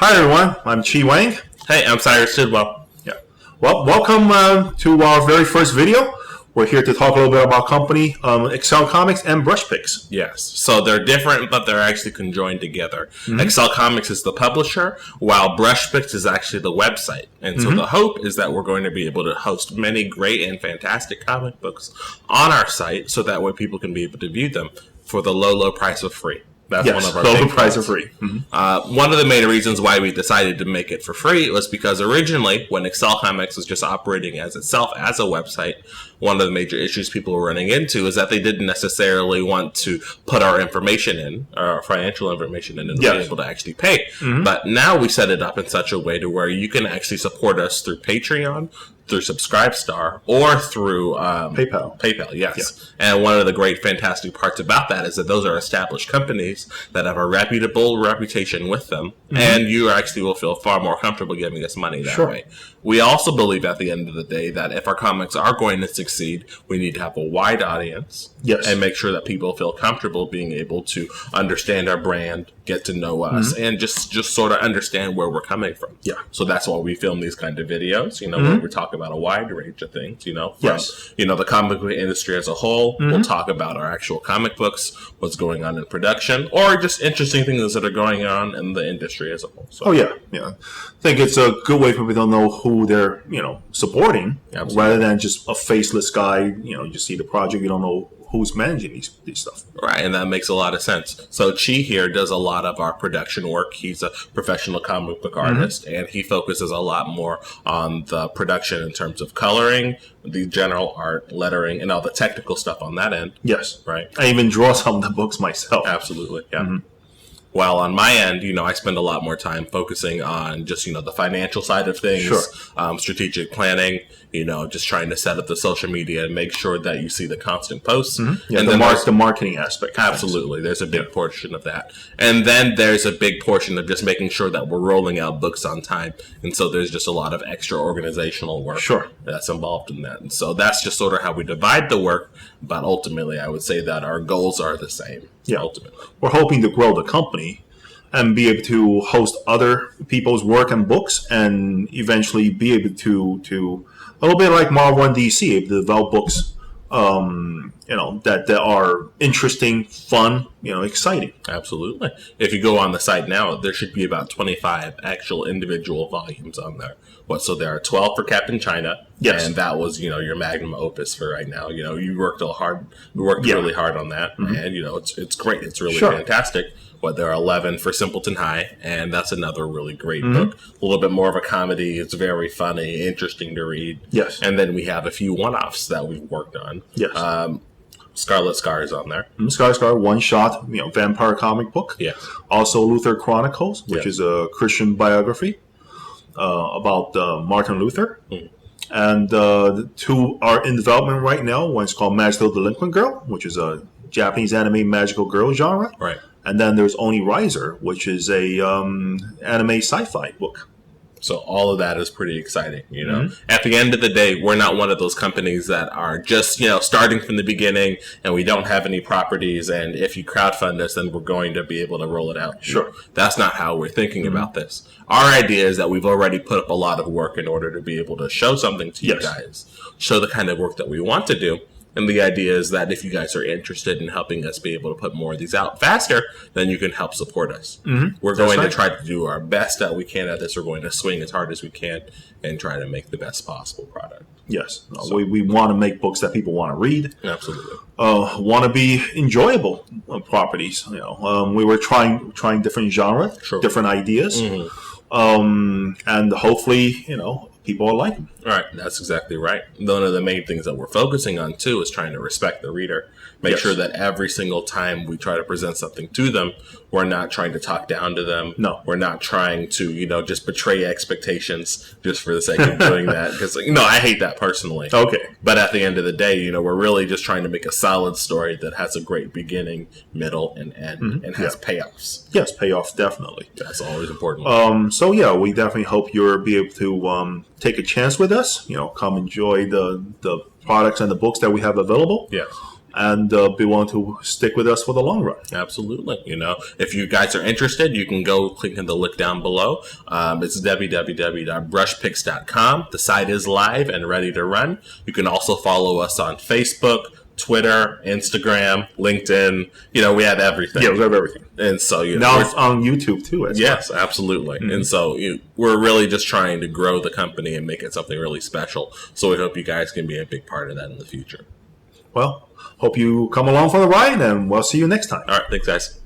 Hi everyone, I'm Chi Wang. Hey, I'm Cyrus Sidwell. Yeah. Well, welcome to our very first video. We're here to talk a little bit about company Excel Comics and Brushpix. Yes, so they're different, but they're actually conjoined together. Excel Comics is the publisher, while Brushpix is actually the website. And so the hope is that we're going to be able to host many great and fantastic comic books on our site, so that way people can be able to view them for the low price of free. That's one of our low big price points. of free. One of the main reasons why we decided to make it for free was because originally, when Excel Comics was just operating as itself as a website, one of the major issues people were running into is that they didn't necessarily want to put our information in, our financial information in, and be able to actually pay. But now we set it up in such a way to where you can actually support us through Patreon, through Subscribestar, or through PayPal. PayPal, yes. And one of the great, fantastic parts about that is that those are established companies that have a reputable reputation with them, and you actually will feel far more comfortable giving us money that way. We also believe at the end of the day that if our comics are going to succeed, we need to have a wide audience and make sure that people feel comfortable being able to understand our brand, get to know us, and just sort of understand where we're coming from. So that's why we film these kind of videos, where we talk about a wide range of things, from, the comic book industry as a whole. We'll talk about our actual comic books, what's going on in production, or just interesting things that are going on in the industry as a whole. So, I think it's a good way for people to know who they're, supporting, rather than just a faceless guy. You see the project, you don't know who's managing these stuff. Right, and that makes a lot of sense. So Chi here does a lot of our production work. He's a professional comic book artist, and he focuses a lot more on the production in terms of coloring, the general art, lettering, and all the technical stuff on that end. Yes. Right. I even draw some of the books myself. Absolutely, yeah. While on my end, I spend a lot more time focusing on just, the financial side of things, strategic planning, just trying to set up the social media and make sure that you see the constant posts. And then the marketing aspect. Absolutely. There's a big portion of that. And then there's a big portion of just making sure that we're rolling out books on time. And so there's just a lot of extra organizational work that's involved in that. And so that's just sort of how we divide the work. But ultimately, I would say that our goals are the same. Ultimately, we're hoping to grow the company and be able to host other people's work and books, and eventually be able to a little bit like Marvel and DC, able to develop books, that are interesting, fun, exciting. Absolutely. If you go on the site now, there should be about 25 actual individual volumes on there. So there are 12 for Captain China, and that was, your magnum opus for right now. You worked really hard on that, and it's great. It's really fantastic. But there are 11 for Simpleton High, and that's another really great book. A little bit more of a comedy. It's very funny, interesting to read. And then we have a few one-offs that we've worked on. Scarlet Scar is on there. Scarlet Scar, one-shot, vampire comic book. Also Luther Chronicles, which is a Christian biography about Martin Luther. And the two are in development right now. One's called Magical Delinquent Girl, which is a Japanese anime magical girl genre. And then there's Oni Riser, which is a anime sci-fi book. So all of that is pretty exciting, At the end of the day, we're not one of those companies that are just, starting from the beginning and we don't have any properties, and if you crowdfund us, then we're going to be able to roll it out. That's not how we're thinking about this. Our idea is that we've already put up a lot of work in order to be able to show something to you guys, show the kind of work that we want to do. And the idea is that if you guys are interested in helping us be able to put more of these out faster, then you can help support us. We're going to try to do our best that we can at this. We're going to swing as hard as we can and try to make the best possible product. We want to make books that people want to read. Absolutely. Want to be enjoyable properties. We were trying different genres, different ideas. And hopefully, people will like them. Right, that's exactly right. One of the main things that we're focusing on, too, is trying to respect the reader. Make sure that every single time we try to present something to them, we're not trying to talk down to them. We're not trying to, just betray expectations just for the sake of doing that. Because, I hate that personally. But at the end of the day, we're really just trying to make a solid story that has a great beginning, middle, and end, and has payoffs. Payoffs, definitely. That's always important. We definitely hope you'll be able to take a chance with us. Come enjoy the products and the books that we have available. and be willing to stick with us for the long run. Absolutely. If you guys are interested, you can go click on the link down below. It's www.brushpix.com. The site is live and ready to run. You can also follow us on Facebook, Twitter, Instagram, LinkedIn. We have everything. Yeah, we have everything. And so, now it's on YouTube too. Yes, absolutely. Mm-hmm. And so we're really just trying to grow the company and make it something really special. So we hope you guys can be a big part of that in the future. Well, hope you come along for the ride, and we'll see you next time. All right. Thanks, guys.